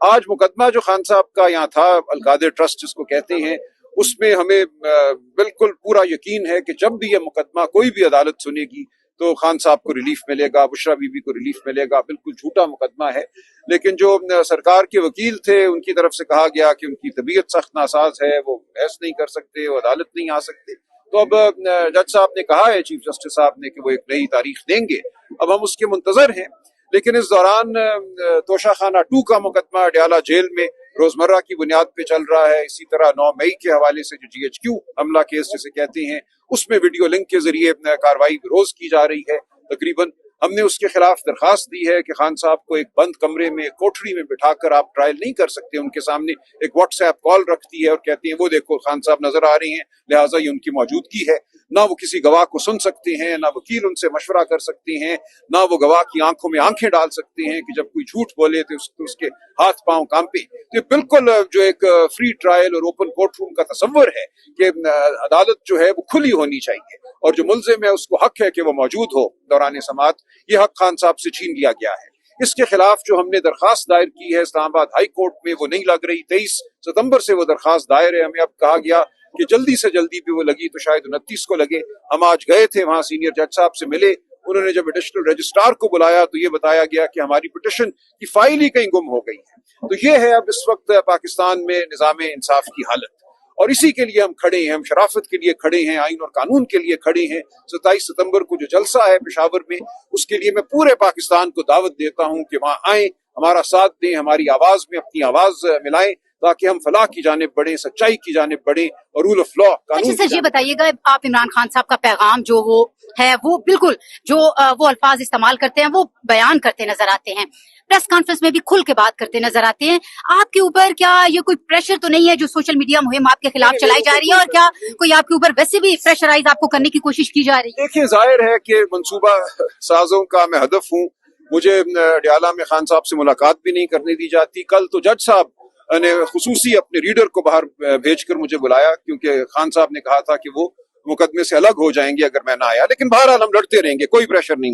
آج مقدمہ جو خان صاحب کا یہاں تھا القادر ٹرسٹ جس کو کہتے ہیں، اس میں ہمیں بالکل پورا یقین ہے کہ جب بھی یہ مقدمہ کوئی بھی عدالت سنے گی تو خان صاحب کو ریلیف ملے گا، بشرا بی بی کو ریلیف ملے گا. بالکل جھوٹا مقدمہ ہے. لیکن جو سرکار کے وکیل تھے ان کی طرف سے کہا گیا کہ ان کی طبیعت سخت ناساز ہے، وہ بحث نہیں کر سکتے، وہ عدالت نہیں آ سکتے. تو اب جج صاحب نے کہا ہے، چیف جسٹس صاحب نے، کہ وہ ایک نئی تاریخ دیں گے. اب ہم اس کے منتظر ہیں. لیکن اس دوران توشہ خانہ 2 کا مقدمہ اڈیالہ جیل میں روزمرہ کی بنیاد پہ چل رہا ہے. اسی طرح 9 مئی کے حوالے سے جو GHQ حملہ کیس جسے کہتے ہیں، اس میں ویڈیو لنک کے ذریعے کاروائی روز کی جا رہی ہے. تقریباً ہم نے اس کے خلاف درخواست دی ہے کہ خان صاحب کو ایک بند کمرے میں، کوٹھری میں بٹھا کر آپ ٹرائل نہیں کر سکتے. ان کے سامنے ایک واٹس ایپ کال رکھتی ہے اور کہتی ہیں وہ دیکھو خان صاحب نظر آ رہے ہیں، لہٰذا یہ ان کی موجودگی ہے. نہ وہ کسی گواہ کو سن سکتے ہیں، نہ وکیل ان سے مشورہ کر سکتے ہیں، نہ وہ گواہ کی آنکھوں میں آنکھیں ڈال سکتے ہیں کہ جب کوئی جھوٹ بولے تو اس کے ہاتھ پاؤں کانپے. تو یہ بالکل جو ایک فری ٹرائل اور اوپن کورٹ روم کا تصور ہے کہ عدالت جو ہے وہ کھلی ہونی چاہیے، اور جو ملزم ہے اس کو حق ہے کہ وہ موجود ہو دوران سماعت. یہ حق خان صاحب سے چھین لیا گیا ہے. اس کے خلاف جو ہم نے درخواست دائر کی ہے اسلام آباد ہائی کورٹ میں، وہ نہیں لگ رہی. 23 ستمبر سے وہ درخواست دائر ہے. ہمیں اب کہا گیا کہ جلدی سے جلدی بھی وہ لگی تو شاید 29 کو لگے. ہم آج گئے تھے وہاں، سینئر جج صاحب سے ملے. انہوں نے جب ایڈیشنل رجسٹرار کو بلایا تو یہ بتایا گیا کہ ہماری پٹیشن کی فائل ہی کہیں گم ہو گئی ہے. تو یہ ہے اب اس وقت پاکستان میں نظام انصاف کی حالت، اور اسی کے لیے ہم کھڑے ہیں. ہم شرافت کے لیے کھڑے ہیں، آئین اور قانون کے لیے کھڑے ہیں. 27 ستمبر کو جو جلسہ ہے پشاور میں، اس کے لیے میں پورے پاکستان کو دعوت دیتا ہوں کہ وہاں آئیں، ہمارا ساتھ دیں، ہماری آواز میں اپنی آواز ملائیں، تاکہ ہم فلاح کی جانب بڑھیں، سچائی کی جانب بڑھیں اور رول آف لا قانون. اچھا سر، یہ بتائیے گا، آپ عمران خان صاحب کا پیغام جو وہ ہے، وہ بالکل جو وہ الفاظ استعمال کرتے ہیں وہ بیان کرتے نظر آتے ہیں، پریس کانفرنس میں بھی کھل کے بات کرتے نظر آتے ہیں. آپ کے اوپر کیا یہ کوئی پریشر تو نہیں ہے جو سوشل میڈیا مہم آپ کے خلاف چلائی جا رہی ہے، اور کیا کوئی آپ کے اوپر ویسے بھی پریشرائز آپ کو کرنے کی کوشش کی جا رہی ہے؟ دیکھیں، ظاہر ہے کہ منصوبہ سازوں کا میں ہدف ہوں. مجھے اڈیالہ میں خان صاحب سے ملاقات بھی نہیں کرنے دی جاتی. کل تو جج صاحب نے خصوصی اپنے ریڈر کو باہر بھیج کر مجھے بلایا، کیونکہ خان صاحب نے کہا تھا کہ وہ مقدمے سے الگ ہو جائیں گے اگر میں نہ آیا. لیکن بہرحال ہم لڑتے رہیں گے، کوئی پریشر نہیں.